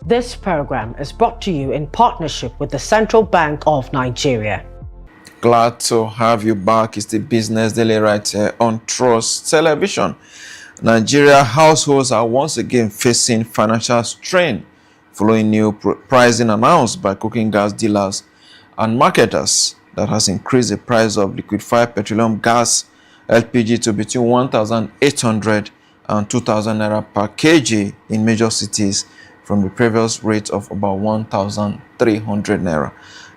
This program is brought to you in partnership with the Central Bank of Nigeria. Glad to have you back. It's the Business Daily right here on Trust Television. Nigeria households are once again facing financial strain following new pricing announced by cooking gas dealers and marketers that has increased the price of liquefied petroleum gas LPG to between 1,800 and 2,000 naira per kg in major cities from the previous rate of about 1,300 naira.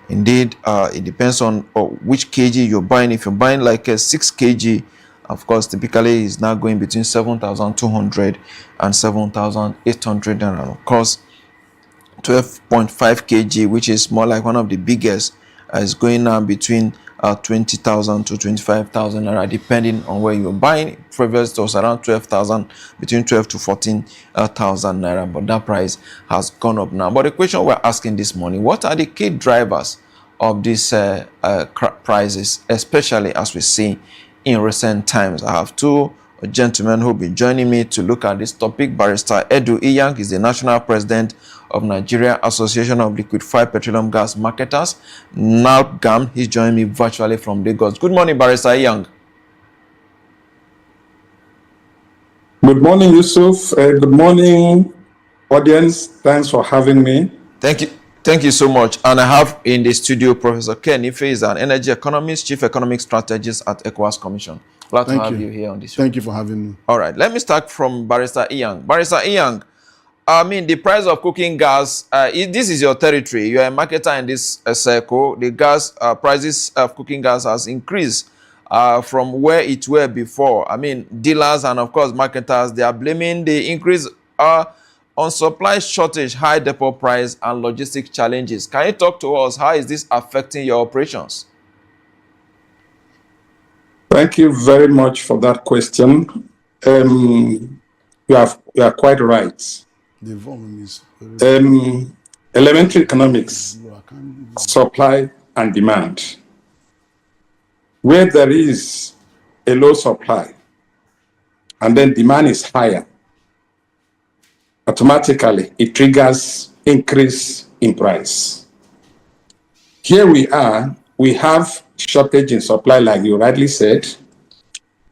Indeed, it depends on which kg you're buying. If you're buying like a 6 kg, of course, typically is now going between 7,200 and 7,800 naira. Of course, 12.5 kg, which is more like one of the biggest, is going now between 20,000 to 25,000 naira, depending on where you're buying. Previously, it was around 12,000, between 12 to 14,000 naira, but that price has gone up now. But the question we're asking this morning: what are the key drivers of these prices, especially as we see in recent times? I have two gentlemen who will be joining me to look at this topic. Barrister Edu Iyang is the national president of Nigeria Association of Liquefied Petroleum Gas Marketers, NALPGAM. He's joining me virtually from Lagos. Good morning, Barrister Iyang. Good morning, Yusuf. Good morning, audience. Thanks for having me. Thank you. Thank you so much. And I have in the studio Prof Ken Ife, is an energy economist, chief economic strategist at ECOWAS Commission. Glad to have you here on this show. Thank you for having me. All right, let me start from Barrister Iyang. Barrister Iyang, I mean, the price of cooking gas, this is your territory. You are a marketer in this circle. The gas prices of cooking gas has increased from where it were before. I mean, dealers and, of course, marketers, they are blaming the increase on supply shortage, high depot price, and logistic challenges. Can you talk to us? How is this affecting your operations? Thank you very much for that question. You are quite right. The volume is Elementary economics, supply and demand. Where there is a low supply and then demand is higher, automatically it triggers increase in price. Here we have shortage in supply, like you rightly said,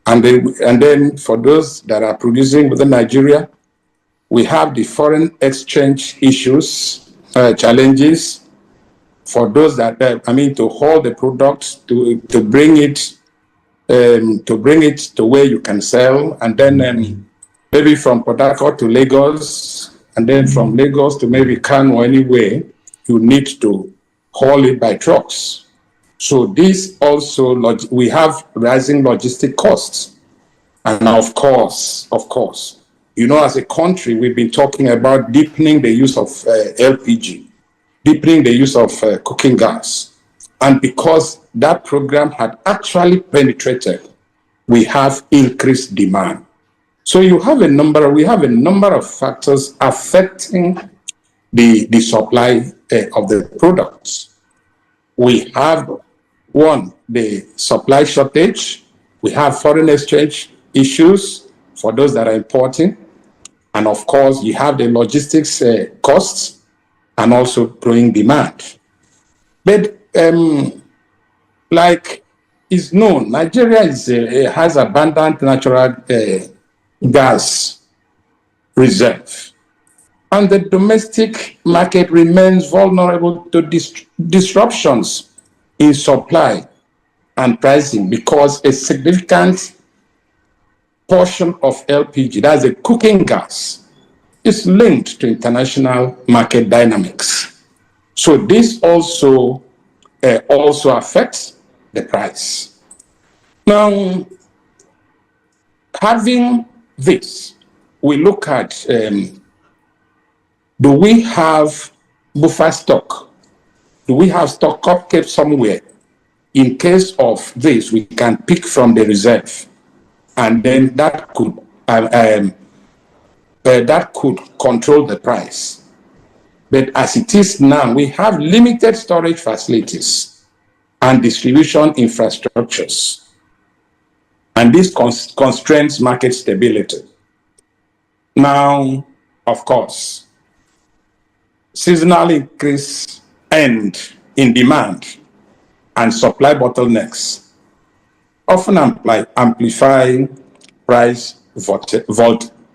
and then for those that are producing within Nigeria, we have the foreign exchange issues, challenges for those that to hold the product, to bring it to where you can sell, and then maybe from Port Harcourt to Lagos, and then from Lagos to maybe Kano or anywhere, you need to haul it by trucks. So this also, we have rising logistic costs. And of course, as a country, we've been talking about deepening the use of LPG, deepening the use of cooking gas. And because that program had actually penetrated, we have increased demand. So we have a number of factors affecting the supply of the products. We have, one, the supply shortage. We have foreign exchange issues for those that are importing. And of course, you have the logistics costs and also growing demand. But like is known, Nigeria has abundant natural gas reserve. And the domestic market remains vulnerable to disruptions in supply and pricing because a significant portion of LPG, that's a cooking gas, is linked to international market dynamics. So this also affects the price. Now, having this, we look at do we have buffer stock? Do we have stock kept somewhere? In case of this, we can pick from the reserve, and then that could control the price. But as it is now, we have limited storage facilities and distribution infrastructures, and this constrains market stability. Now, of course, seasonal increase and in demand and supply bottlenecks often amplify price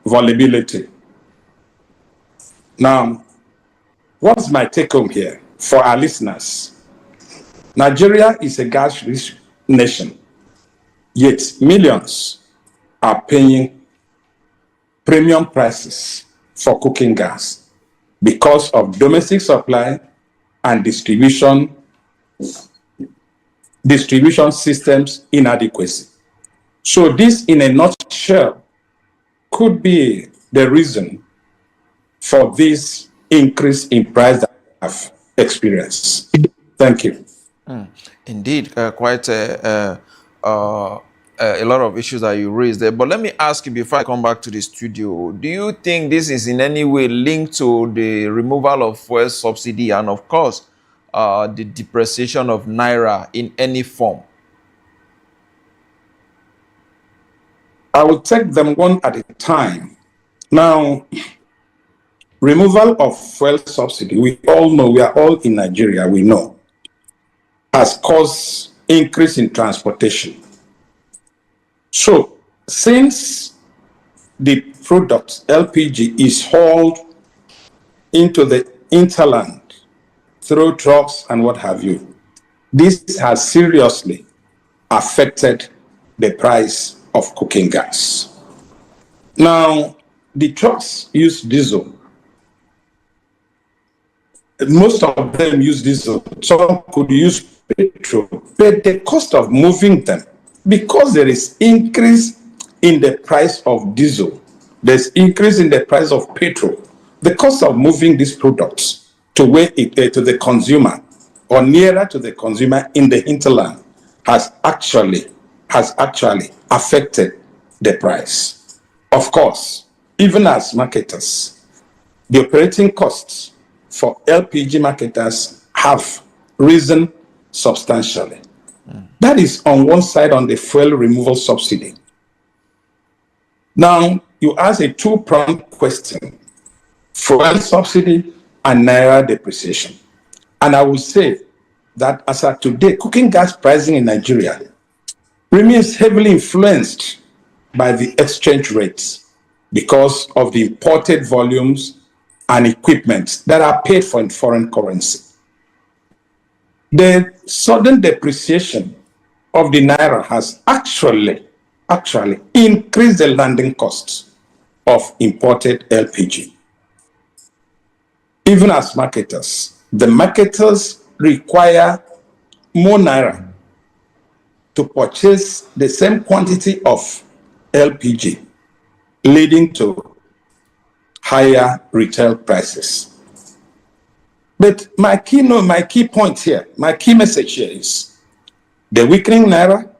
volatility. Now, what's my take home here for our listeners? Nigeria is a gas-rich nation, yet millions are paying premium prices for cooking gas because of domestic supply and distribution systems inadequacy. So this, in a nutshell, could be the reason for this increase in price that we have experienced. Thank you. Indeed, quite a lot of issues that you raised there. But let me ask you before I come back to the studio, do you think this is in any way linked to the removal of fuel subsidy and, of course, the depreciation of Naira in any form? I will take them one at a time. Now, removal of fuel subsidy, we all know, we are all in Nigeria, we know, has caused increase in transportation. So, since the product, LPG, is hauled into the hinterland through trucks and what have you, this has seriously affected the price of cooking gas. Now, the trucks use diesel. Most of them use diesel. Some could use petrol. But the cost of moving them, because there is increase in the price of diesel, there's increase in the price of petrol, the cost of moving these products to the consumer or nearer to the consumer in the hinterland has actually affected the price. Of course, even as marketers, the operating costs for LPG marketers have risen substantially. That is on one side, on the fuel removal subsidy. Now, you ask a two-pronged question: fuel subsidy and Naira depreciation. And I will say that as of today, cooking gas pricing in Nigeria remains heavily influenced by the exchange rates because of the imported volumes and equipment that are paid for in foreign currency. The sudden depreciation of the Naira has actually increased the landing costs of imported LPG. Even as marketers, the marketers require more Naira to purchase the same quantity of LPG, leading to higher retail prices. But my key point here, my key message here is the weakening Naira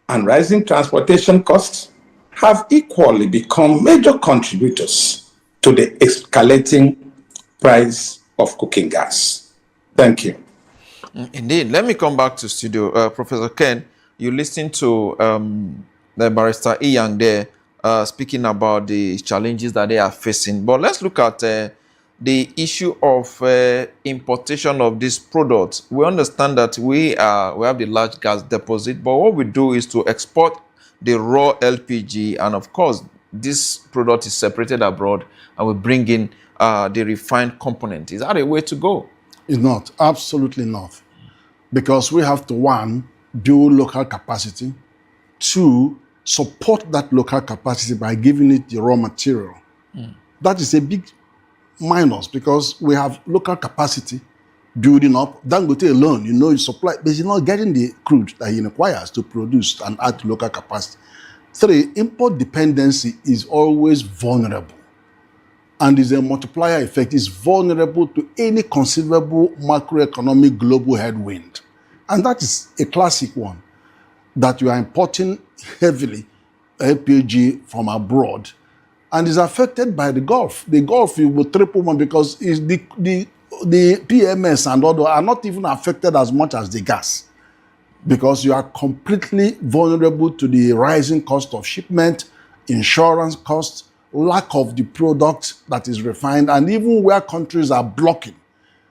and rising transportation costs have equally become major contributors to the escalating price of cooking gas. Thank you. Indeed. Let me come back to studio. Professor Ken, you listened to the barrister Iyang there speaking about the challenges that they are facing. But let's look at the issue of importation of these products. We understand that we have the large gas deposit, but what we do is to export the raw LPG, and of course, this product is separated abroad, and we bring in the refined component. Is that a way to go? It's not. Absolutely not. Because we have to, one, build local capacity. Two, support that local capacity by giving it the raw material. That is a big minus because we have local capacity building up. Dangote alone, you supply, but he's not getting the crude that he requires to produce and add to local capacity. Three, import dependency is always vulnerable and is a multiplier effect. It's vulnerable to any conceivable macroeconomic global headwind. And that is a classic one, that you are importing heavily LPG from abroad and is affected by the Gulf. The Gulf will triple one because the PMS and other are not even affected as much as the gas, because you are completely vulnerable to the rising cost of shipment, insurance costs, lack of the product that is refined, and even where countries are blocking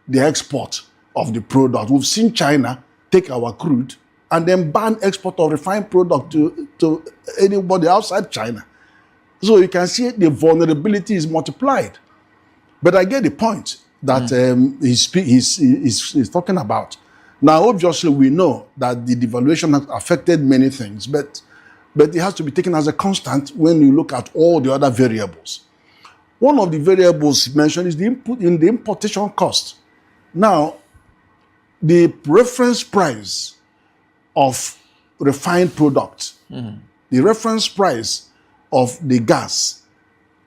the export of the product. We've seen China take our crude and then ban export of refined product to anybody outside China. So you can see the vulnerability is multiplied. But I get the point that he's talking about. Now, obviously, we know that the devaluation has affected many things, but it has to be taken as a constant when you look at all the other variables. One of the variables mentioned is the importation cost. Now, the reference price of refined product, the reference price of the gas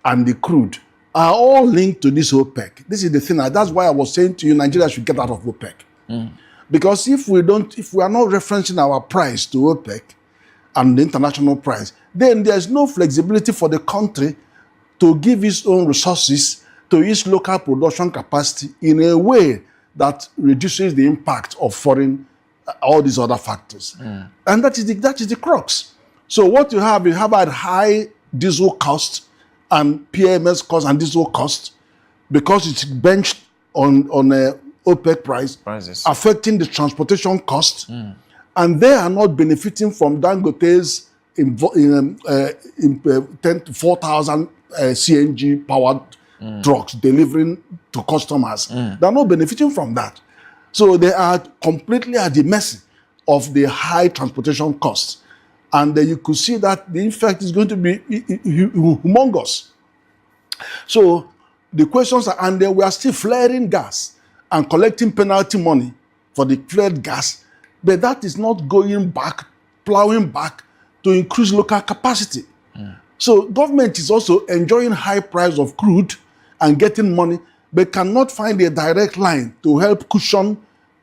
and the crude are all linked to this OPEC. This is the thing. That's why I was saying to you, Nigeria should get out of OPEC. Because if we are not referencing our price to OPEC and the international price, then there's no flexibility for the country to give its own resources to its local production capacity in a way that reduces the impact of foreign, all these other factors. And that is the crux. So what you have a high diesel cost and PMS cost and diesel cost because it's benched on a OPEC prices, affecting the transportation cost, and they are not benefiting from Dangote's 10 to 4,000 CNG powered trucks delivering to customers. They're not benefiting from that. So they are completely at the mercy of the high transportation costs. And you could see that the effect is going to be humongous. So the questions are, and then we are still flaring gas and collecting penalty money for the flared gas, but that is not going back, plowing back to increase local capacity. So government is also enjoying high price of crude and getting money, but cannot find a direct line to help cushion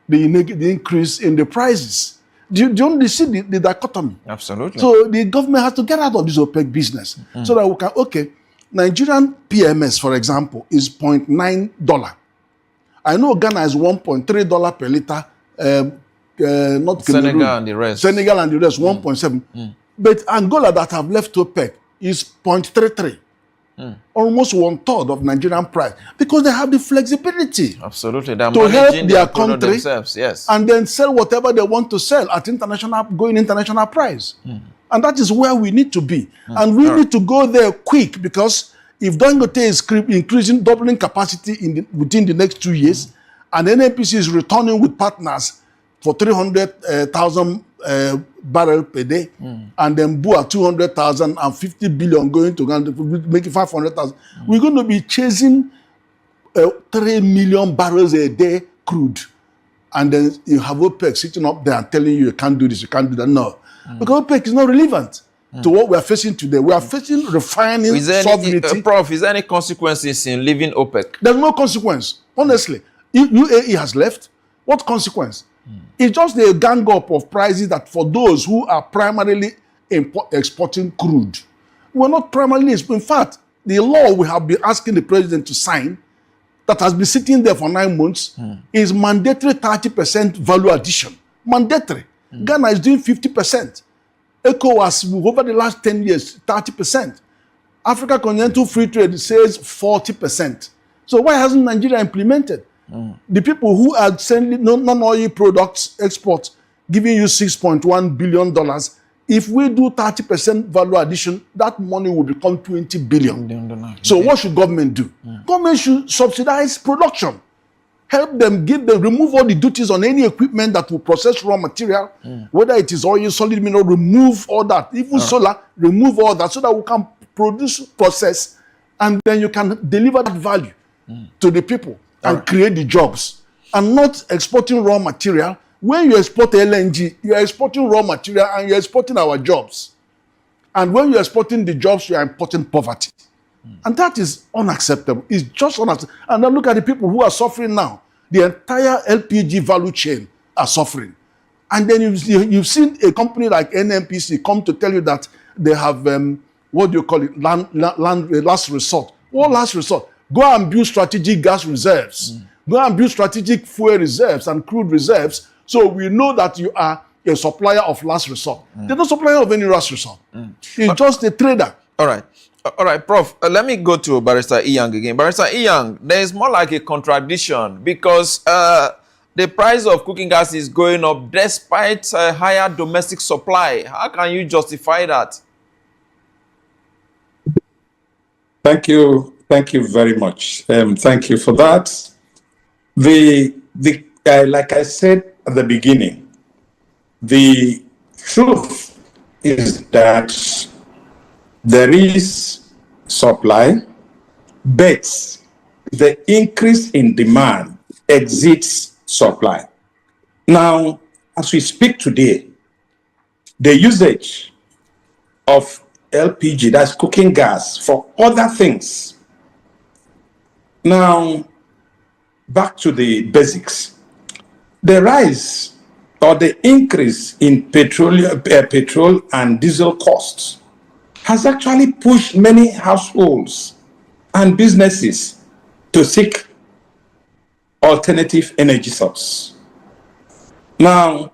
the increase in the prices. Do you see the dichotomy? Absolutely. So the government has to get out of this OPEC business so that we can, Nigerian PMS, for example, is $0.9. I know Ghana is $1.3 per liter. Not Senegal Cameroon. and the rest. Senegal and the rest, 1.7. But Angola that have left OPEC is 0.33. Almost 1/3 of Nigerian price, because they have the flexibility Absolutely. They're to help managing their product country themselves, yes. and then sell whatever they want to sell at international price. And that is where we need to be. And we need to go there quick, because if Dangote is increasing, doubling capacity within the next 2 years, and NNPC is returning with partners for 300,000 barrels per day, and then BUA 200,000 and 50 billion going to Ghana, making 500,000. We're going to be chasing 3 million barrels a day crude. And then you have OPEC sitting up there and telling you can't do this, you can't do that. No. Because OPEC is not relevant to what we are facing today. We are facing refining sovereignty. Prof, is there any consequences in leaving OPEC? There's no consequence. Honestly, UAE has left. What consequence? It's just the gang up of prices that for those who are primarily exporting crude. We're not primarily, in fact, the law we have been asking the president to sign that has been sitting there for 9 months is mandatory 30% value addition. Mandatory. Ghana is doing 50%. ECOWAS, over the last 10 years, 30%. Africa Continental Free Trade says 40%. So why hasn't Nigeria implemented? The people who are sending non-oil products export, giving you $6.1 billion, if we do 30% value addition, that money will become $20 billion. So what should government do? Government should subsidize production. Help them, remove all the duties on any equipment that will process raw material, whether it is oil, solid mineral, remove all that. Even solar, remove all that so that we can process, and then you can deliver that value to the people and create the jobs. And not exporting raw material. When you export LNG, you are exporting raw material and you are exporting our jobs. And when you are exporting the jobs, you are importing poverty. And that is unacceptable. It's just unacceptable. And then look at the people who are suffering now. The entire LPG value chain are suffering. And then you've seen a company like NNPC come to tell you that they have, last resort. What last resort? Go and build strategic gas reserves. Go and build strategic fuel reserves and crude reserves, so we know that you are a supplier of last resort. They're not supplier of any last resort. It's just a trader. All right. All right, Prof. Let me go to Barrister Iyang again. Barrister Iyang, there is more like a contradiction because the price of cooking gas is going up despite higher domestic supply. How can you justify that? Thank you. Thank you very much. Thank you for that. Like I said at the beginning, the truth is that there is supply, but the increase in demand exceeds supply. Now, as we speak today, the usage of LPG, that's cooking gas, for other things. Now, back to the basics. The rise or the increase in petrol and diesel costs has actually pushed many households and businesses to seek alternative energy source. Now,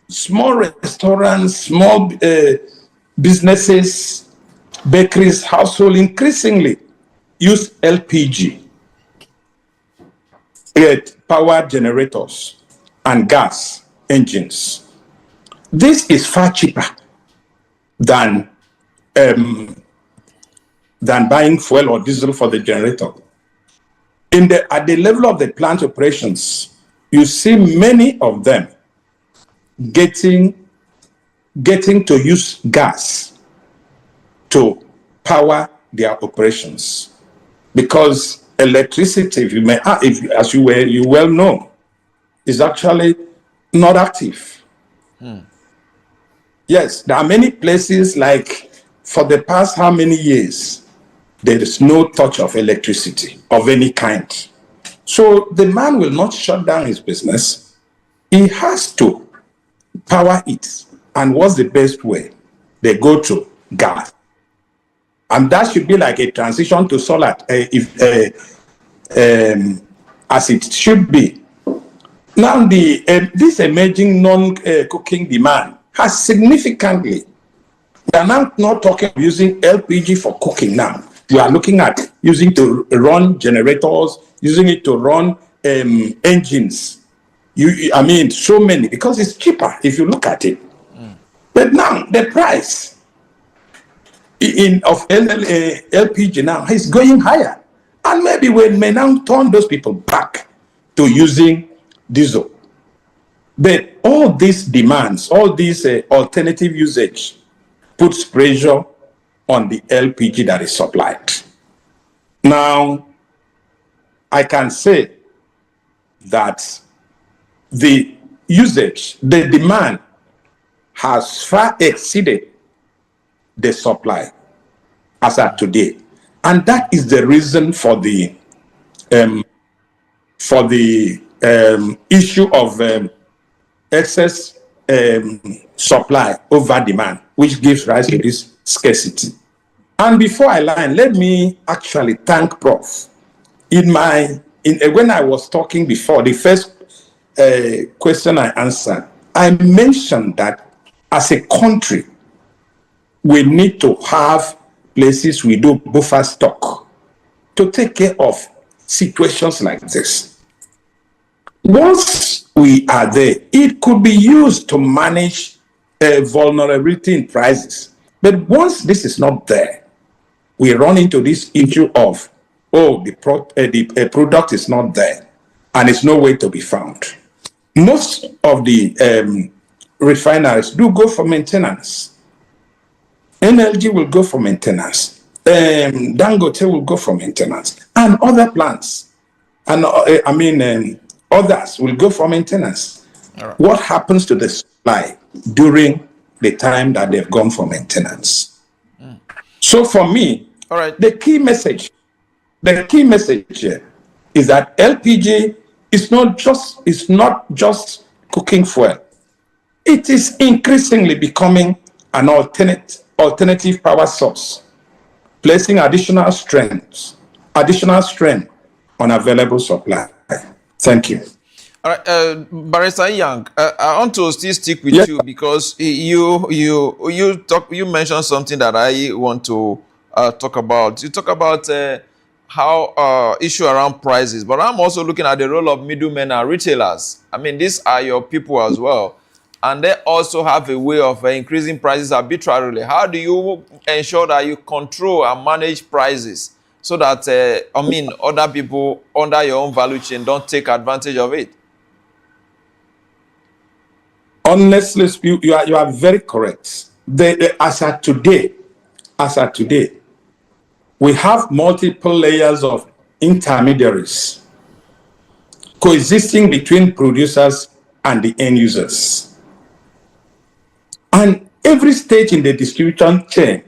small restaurants, small businesses, bakeries, households increasingly use LPG, power generators, and gas engines. This is far cheaper than buying fuel or diesel for the generator. At the level of the plant operations, you see many of them getting to use gas to power their operations, because electricity, as you well know, is actually not active. Yes, there are many places, like for the past how many years, there is no touch of electricity of any kind. So the man will not shut down his business. He has to power it. And what's the best way? They go to gas. And that should be like a transition to solar, as it should be. Now, this emerging non-cooking demand has significantly, we are now not talking of using LPG for cooking now. We are looking at using to run generators, using it to run engines. I mean, so many, because it's cheaper if you look at it. But now the price of LPG now is going higher. And maybe we may now turn those people back to using diesel. But all these demands, all these alternative usage puts pressure on the LPG that is supplied. Now, I can say that the usage, the demand has far exceeded the supply as at today. And that is the reason for the issue of excess supply over demand, which gives rise to this scarcity. And before I land, let me actually thank Prof. When I was talking before, the first question I answered, I mentioned that as a country, we need to have places we do buffer stock to take care of situations like this. Once we are there, it could be used to manage vulnerability in prices. But once this is not there, we run into this issue of, the product is not there and it's nowhere to be found. Most of the refineries do go for maintenance. NLG will go for maintenance. Dangote will go for maintenance. And other plants, and others will go for maintenance. Right. What happens to the supply during the time that they've gone for maintenance? So for me, all right, the key message here is that LPG is not just cooking fuel. It is increasingly becoming an alternative power source, placing additional strain on available supply. Thank you. All right, Barrister Iyang, I want to still stick with you because you mentioned something that I want to talk about. You talk about how issue around prices, but I'm also looking at the role of middlemen and retailers. I mean, these are your people as well, and they also have a way of increasing prices arbitrarily. How do you ensure that you control and manage prices so that other people under your own value chain don't take advantage of it? Honestly, you are very correct. As at today, we have multiple layers of intermediaries coexisting between producers and the end users. And every stage in the distribution chain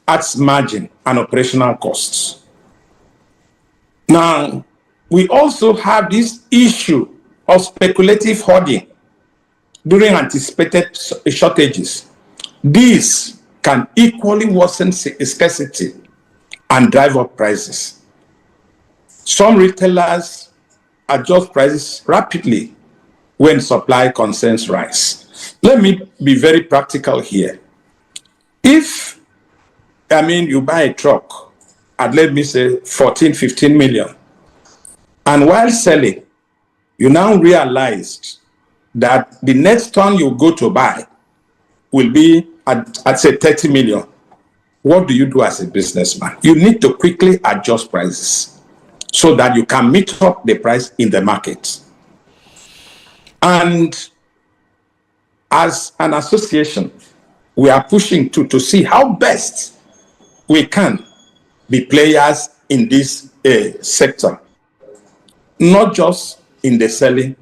adds margin and operational costs. Now, we also have this issue of speculative hoarding during anticipated shortages. These can equally worsen scarcity and drive up prices. Some retailers adjust prices rapidly when supply concerns rise. Let me be very practical here. If, you buy a truck at, let me say, 14, 15 million, and while selling, you now realize that the next ton you go to buy will be at say 30 million. What do you do as a businessman? You need to quickly adjust prices so that you can meet up the price in the market. And as an association, we are pushing to see how best we can be players in this sector, not just in the selling,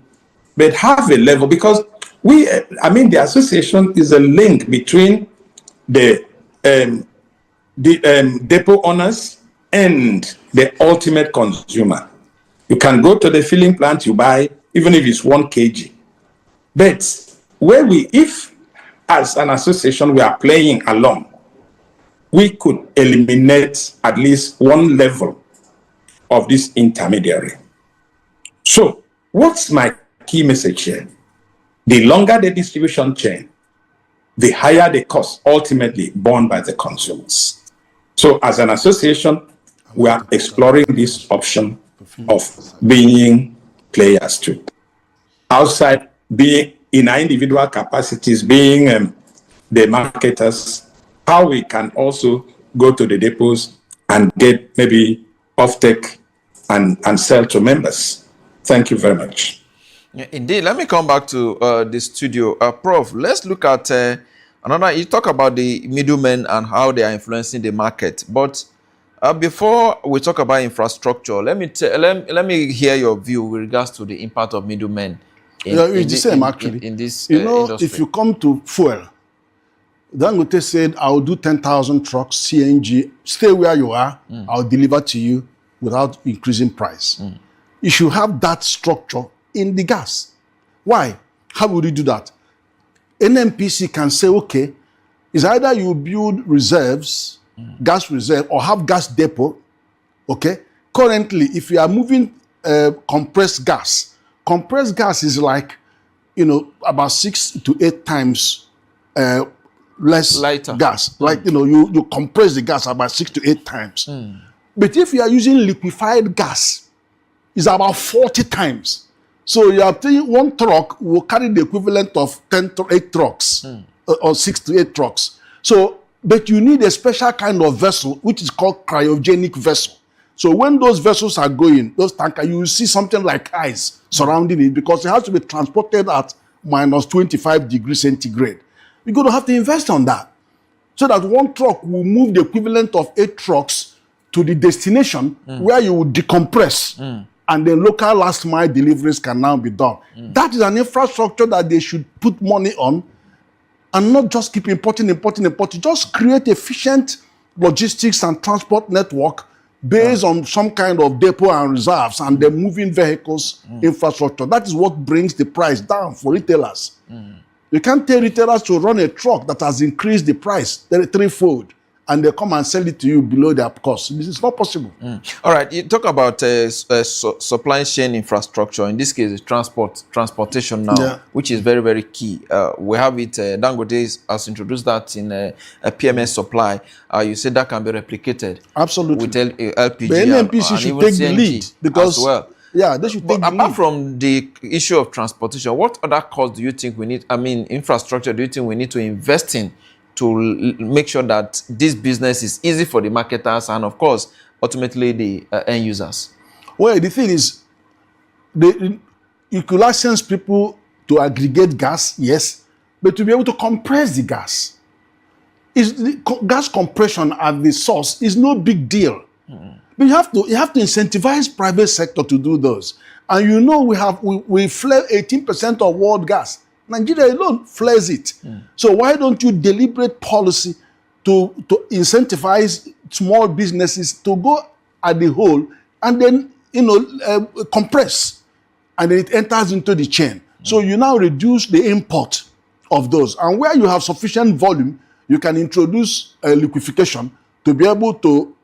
but have a level, because the association is a link between the depot owners and the ultimate consumer. You can go to the filling plant, you buy, even if it's 1 kg. But if as an association we are playing along, we could eliminate at least one level of this intermediary. So what's my key message here? The longer the distribution chain, the higher the cost ultimately borne by the consumers. So as an association, we are exploring this option of being players too. Outside, being in our individual capacities, being the marketers, how we can also go to the depots and get maybe offtake and sell to members. Thank you very much. Yeah, indeed. Let me come back to the studio. Prof, let's look at another. You talk about the middlemen and how they are influencing the market. But before we talk about infrastructure, let me hear your view with regards to the impact of middlemen in this industry. If you come to fuel, Dangote said, I'll do 10,000 trucks, CNG, stay where you are, I'll deliver to you without increasing price. You should have that structure in the gas. Why? How would you do that? NMPC can say, okay, it's either you build reserves, gas reserve, or have gas depot, okay? Currently, if you are moving compressed gas is like, about 6 to 8 times less lighter gas. Like, you compress the gas about 6 to 8 times. But if you are using liquefied gas, it's about 40 times. So you are saying one truck will carry the equivalent of 10 to 8 trucks or 6 to 8 trucks. So, but you need a special kind of vessel, which is called cryogenic vessel. So when those vessels are going, those tankers, you will see something like ice surrounding it because it has to be transported at minus 25 degrees centigrade. You're going to have to invest on that so that one truck will move the equivalent of 8 trucks to the destination where you will decompress. And then local last mile deliveries can now be done. That is an infrastructure that they should put money on and not just keep importing. Just create efficient logistics and transport network based on some kind of depot and reserves and the moving vehicles infrastructure. That is what brings the price down for retailers. You can't tell retailers to run a truck that has increased the price threefold and they come and sell it to you below their cost. This is not possible. All right, you talk about supply chain infrastructure. In this case, transportation now, which is very, very key. We have it. Dangote has introduced that in a PMS supply. You said that can be replicated. Absolutely. With LPG the NNPC should take the lead because as well. Yeah, they should take the lead. Apart from the issue of transportation, what other costs do you think we need? I mean, infrastructure. Do you think we need to invest in to make sure that this business is easy for the marketers and, of course, ultimately the end users? Well, the thing is, you could license people to aggregate gas, yes, but to be able to compress the gas. Gas compression at the source is no big deal. But you have to incentivize private sector to do those. And you know we flare 18% of world gas. Nigeria alone flares it. So why don't you deliberate policy to incentivize small businesses to go at the whole and then compress, and then it enters into the chain. So you now reduce the import of those, and where you have sufficient volume, you can introduce liquefaction to be able to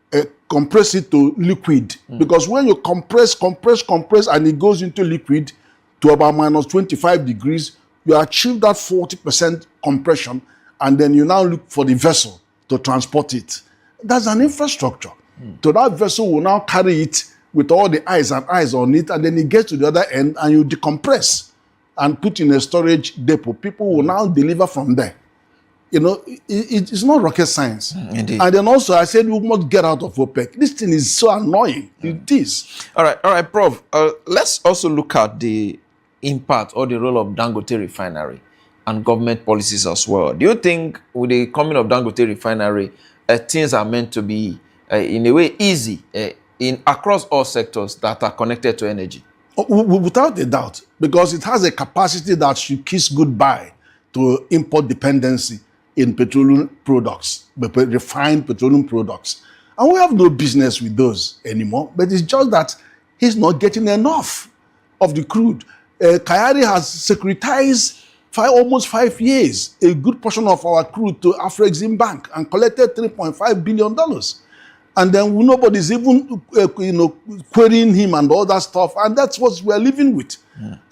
compress it to liquid. Because when you compress, and it goes into liquid to about minus 25 degrees, you achieve that 40% compression, and then you now look for the vessel to transport it. That's an infrastructure. So that vessel will now carry it with all the eyes on it, and then it gets to the other end, and you decompress and put in a storage depot. People will now deliver from there. It's not rocket science. Indeed. And then also, I said we must get out of OPEC. This thing is so annoying. It is. All right, Prof. Let's also look at the impact or the role of Dangote Refinery and government policies as well. Do you think with the coming of Dangote Refinery, things are meant to be, in a way, easy across all sectors that are connected to energy? Without a doubt, because it has a capacity that should kiss goodbye to import dependency in petroleum products, refined petroleum products. And we have no business with those anymore, but it's just that he's not getting enough of the crude. Kayari has securitized for almost 5 years a good portion of our crude to Afrexim Bank and collected $3.5 billion. And then nobody's even querying him and all that stuff. And that's what we're living with.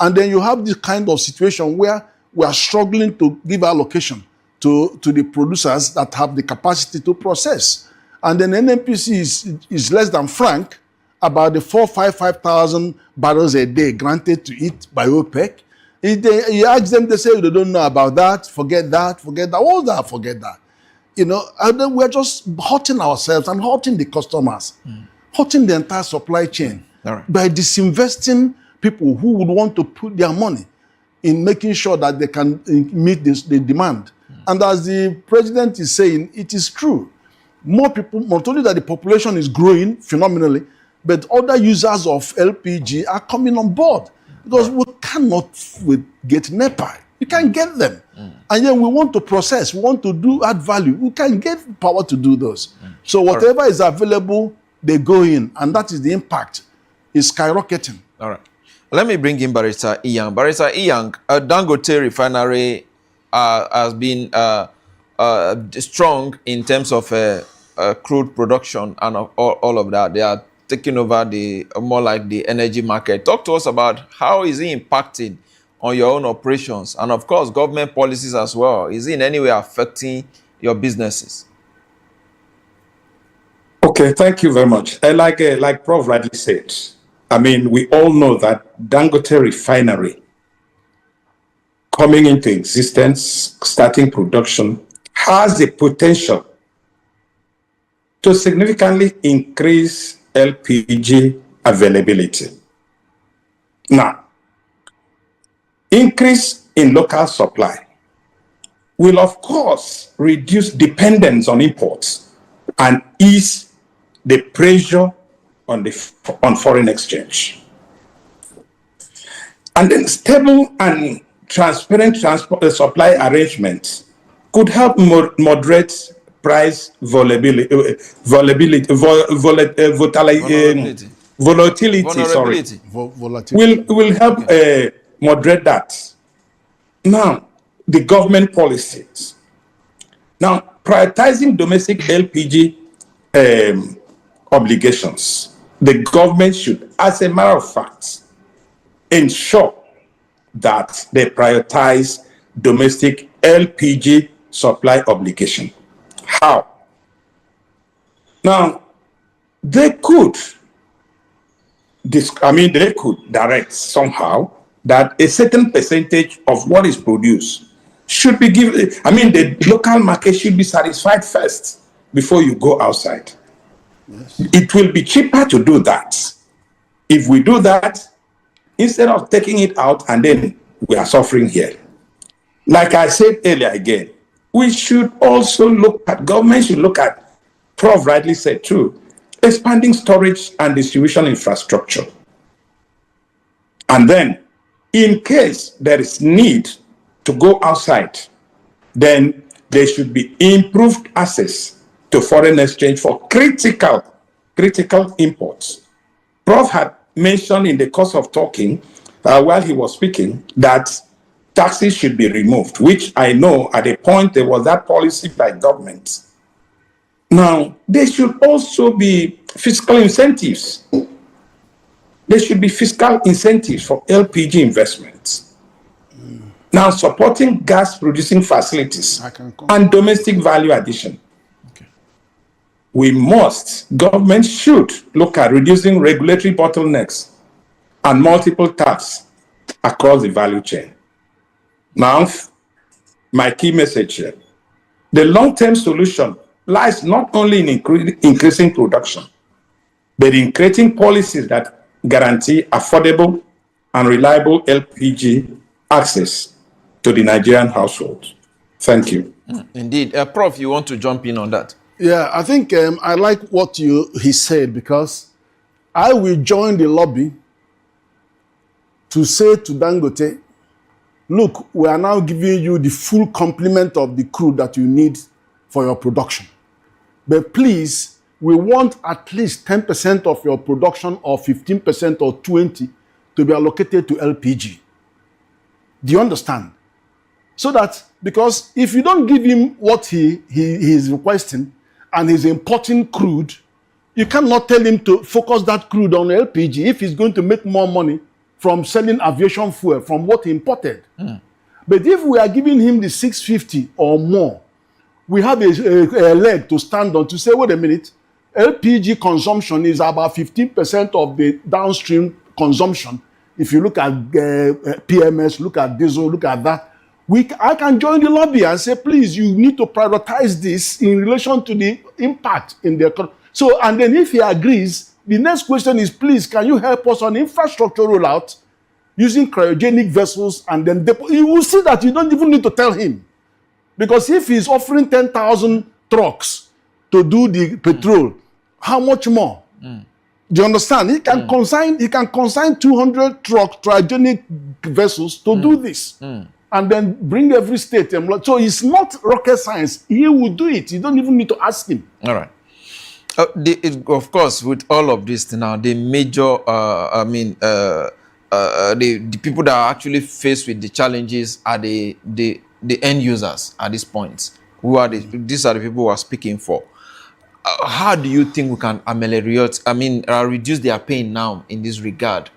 And then you have this kind of situation where we are struggling to give allocation to the producers that have the capacity to process. And then NNPC is less than frank about the 5,000 barrels a day granted to it by OPEC. You ask them, they say they don't know about that, forget that. All that, forget that. And then we're just hurting ourselves and hurting the customers, hurting the entire supply chain by disinvesting people who would want to put their money in making sure that they can meet the demand. And as the president is saying, it is true. More people, not only that the population is growing phenomenally, but other users of LPG are coming on board because we cannot get NEPA. You can't get them. And then we want to process, we want to add value. We can get power to do those. So whatever is available, they go in. And that is the impact. It's skyrocketing. All right. Let me bring in Barrister Iyang. Barrister Iyang, Dangote Refinery has been strong in terms of crude production and all of that. They are taking over more like the energy market. Talk to us about how is it impacting on your own operations and, of course, government policies as well. Is it in any way affecting your businesses? Okay, thank you very much. Like Prof rightly said, I mean, we all know that Dangote Refinery coming into existence, starting production, has the potential to significantly increase LPG availability. Now, increase in local supply will, of course, reduce dependence on imports and ease the pressure on foreign exchange. And then stable and transparent supply arrangements could help moderate price volatility. Will help moderate that. Now, the government policies. Now, prioritizing domestic LPG obligations, the government should, as a matter of fact, ensure that they prioritize domestic LPG supply obligation. How? Now, they could direct somehow that a certain percentage of what is produced should be given. The local market should be satisfied first before you go outside. Yes. It will be cheaper to do that. If we do that, instead of taking it out and then we are suffering here. Like I said earlier again, we should also government should look at, Prof rightly said too, expanding storage and distribution infrastructure. And then, in case there is need to go outside, then there should be improved access to foreign exchange for critical imports. Prof had mentioned in the course of talking, while he was speaking, that taxes should be removed, which I know at a point there was that policy by government. Now, there should also be fiscal incentives. There should be fiscal incentives for LPG investments. Now, supporting gas-producing facilities and domestic value addition. Okay. Government should look at reducing regulatory bottlenecks and multiple taxes across the value chain. Now, my key message here. The long-term solution lies not only in increasing production, but in creating policies that guarantee affordable and reliable LPG access to the Nigerian households. Thank you. Indeed. Prof, you want to jump in on that? Yeah, I think I like what he said, because I will join the lobby to say to Dangote, look, we are now giving you the full complement of the crude that you need for your production. But please, we want at least 10% of your production, or 15% or 20% to be allocated to LPG. Do you understand? So that, because if you don't give him what he is requesting and he's importing crude, you cannot tell him to focus that crude on LPG if he's going to make more money from selling aviation fuel from what he imported. But if we are giving him the 650 or more, we have a leg to stand on to say, wait a minute, LPG consumption is about 15% of the downstream consumption. If you look at PMS, look at diesel, look at that, I can join the lobby and say, please, you need to prioritize this in relation to the impact in the economy. So, and then if he agrees, the next question is, please, can you help us on infrastructure rollout using cryogenic vessels? And then you will see that you don't even need to tell him. Because if he's offering 10,000 trucks to do the petrol, how much more? Do you understand? He can consign 200 cryogenic vessels to do this. And then bring every state. So it's not rocket science. He will do it. You don't even need to ask him. All right. Of course, with all of this now, the major, the people that are actually faced with the challenges are the end users at this point. These are the people who are speaking for. How do you think we can ameliorate, reduce their pain now in this regard?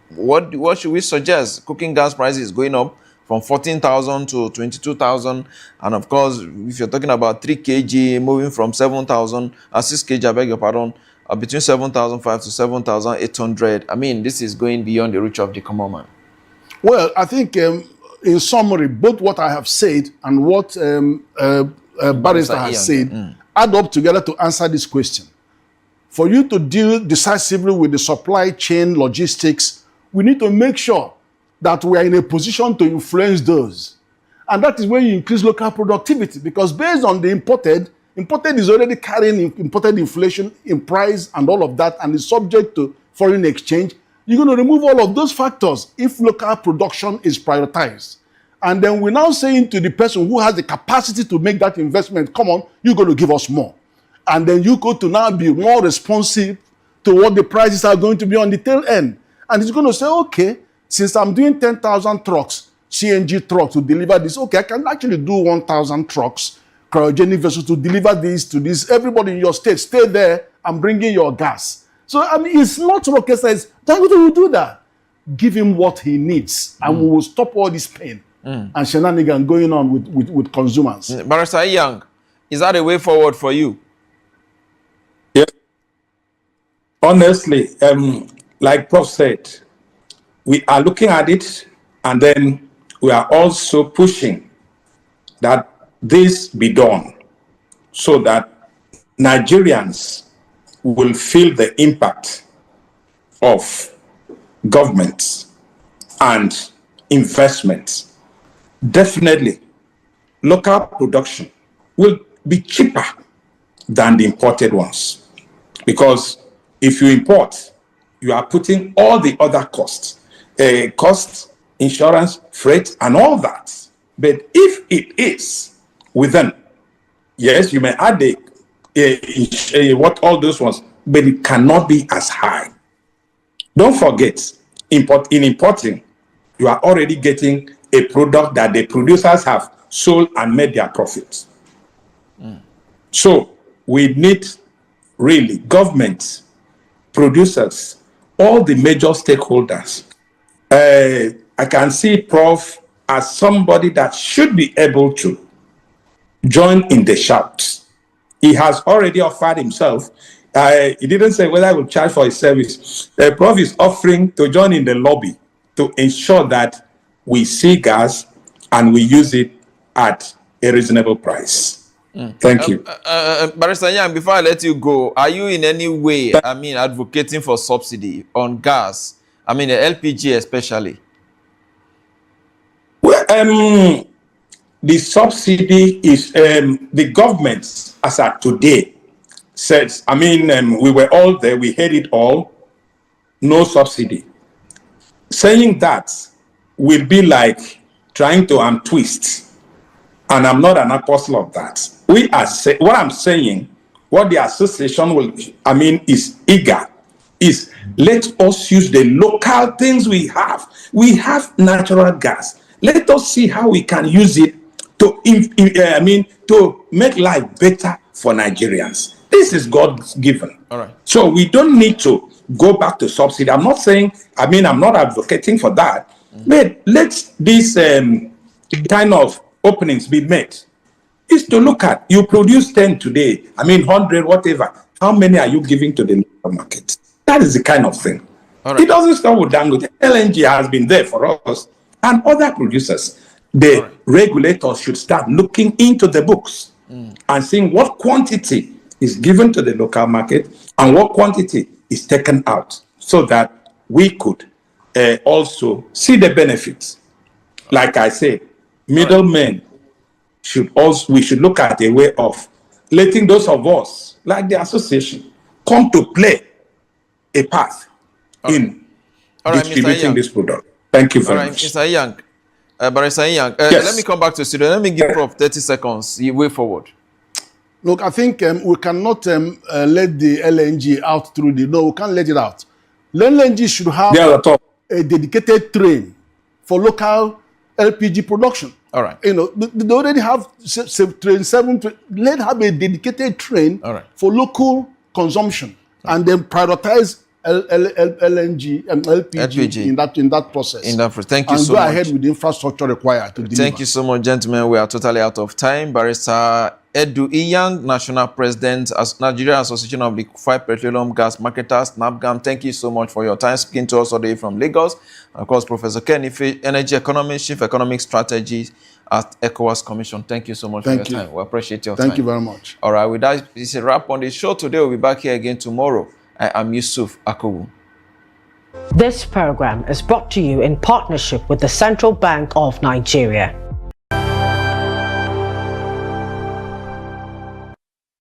What should we suggest? Cooking gas prices going up from 14,000 to 22,000. And of course, if you're talking about 3 kg moving from 7,000, 6 kg, I beg your pardon, between 7,500 to 7,800. This is going beyond the reach of the common man. Well, I think in summary, both what I have said and what Barrister has said add up together to answer this question. For you to deal decisively with the supply chain logistics, we need to make sure that we are in a position to influence those. And that is when you increase local productivity, because based on the imported is already carrying imported inflation in price and all of that, and is subject to foreign exchange. You're going to remove all of those factors if local production is prioritized. And then we're now saying to the person who has the capacity to make that investment, come on, you're going to give us more. And then you go to now be more responsive to what the prices are going to be on the tail end. And he's going to say, okay, since I'm doing 10,000 trucks, CNG trucks to deliver this, okay, I can actually do 1,000 trucks cryogenic vessels to deliver this to this. Everybody in your state, stay there. I'm bringing your gas. So, I mean, it's not rocket science. Dangote will do that. Give him what he needs, and we will stop all this pain and shenanigans going on with consumers. Barrister Young, is that a way forward for you? Yeah. Honestly, like Prof said, we are looking at it, and then we are also pushing that this be done so that Nigerians will feel the impact of government and investment. Definitely, local production will be cheaper than the imported ones. Because if you import, you are putting all the other costs, insurance, freight, and all that. But if it is within, yes, you may add what all those ones, but it cannot be as high. Don't forget, in importing, you are already getting a product that the producers have sold and made their profits. So we need really government, producers, all the major stakeholders. I can see Prof as somebody that should be able to join in the shout. He has already offered himself. He didn't say whether I will charge for his service. The Prof is offering to join in the lobby to ensure that we see gas and we use it at a reasonable price. Thank you. Barrister Young, before I let you go, are you in any way, advocating for subsidy on gas? The LPG especially. Well, the subsidy is the government, as at today, says, we were all there, we heard it all, no subsidy. Saying that will be like trying to untwist, and I'm not an apostle of that. What I'm saying, what the association is eager, is let us use the local things we have. We have natural gas. Let us see how we can use it to make life better for Nigerians. This is God's given. All right. So we don't need to go back to subsidy. I'm not saying, I'm not advocating for that. But let these kind of openings be made. Is to look at, you produce 10 today, 100, whatever. How many are you giving to the local market? That is the kind of thing. Right. It doesn't start with Dangote. LNG has been there for us and other producers. The regulators should start looking into the books and seeing what quantity is given to the local market and what quantity is taken out, so that we could also see the benefits. Like I said, middlemen we should look at a way of letting those of us, like the association, come to play a part in distributing this product. Thank you very much. Mr. Young, Barrister Young, yes. Let me come back to the studio. Let me give Prof 30 seconds. You way forward. Look, I think we cannot let the LNG out through no, we can't let it out. The LNG should have a dedicated train for local LPG production. All right. They already have train 7. Let have a dedicated train for local consumption, and then prioritize LNG and LPG in that process. Thank you so much. And go ahead with the infrastructure required to deliver. Thank you so much, gentlemen. We are totally out of time. Barrister Edu Iyang, National President, Nigeria Association of Liquefied Petroleum Gas Marketers, NAPGAM. Thank you so much for your time speaking to us all day from Lagos. Of course, Professor Ken Ife, Energy Economist, Chief Economic Strategy at ECOWAS Commission. Thank you so much for your time. We appreciate your time. Thank you very much. All right, with that, it's a wrap on the show today. We'll be back here again tomorrow. I am Yusuf Akobu. This program is brought to you in partnership with the Central Bank of Nigeria.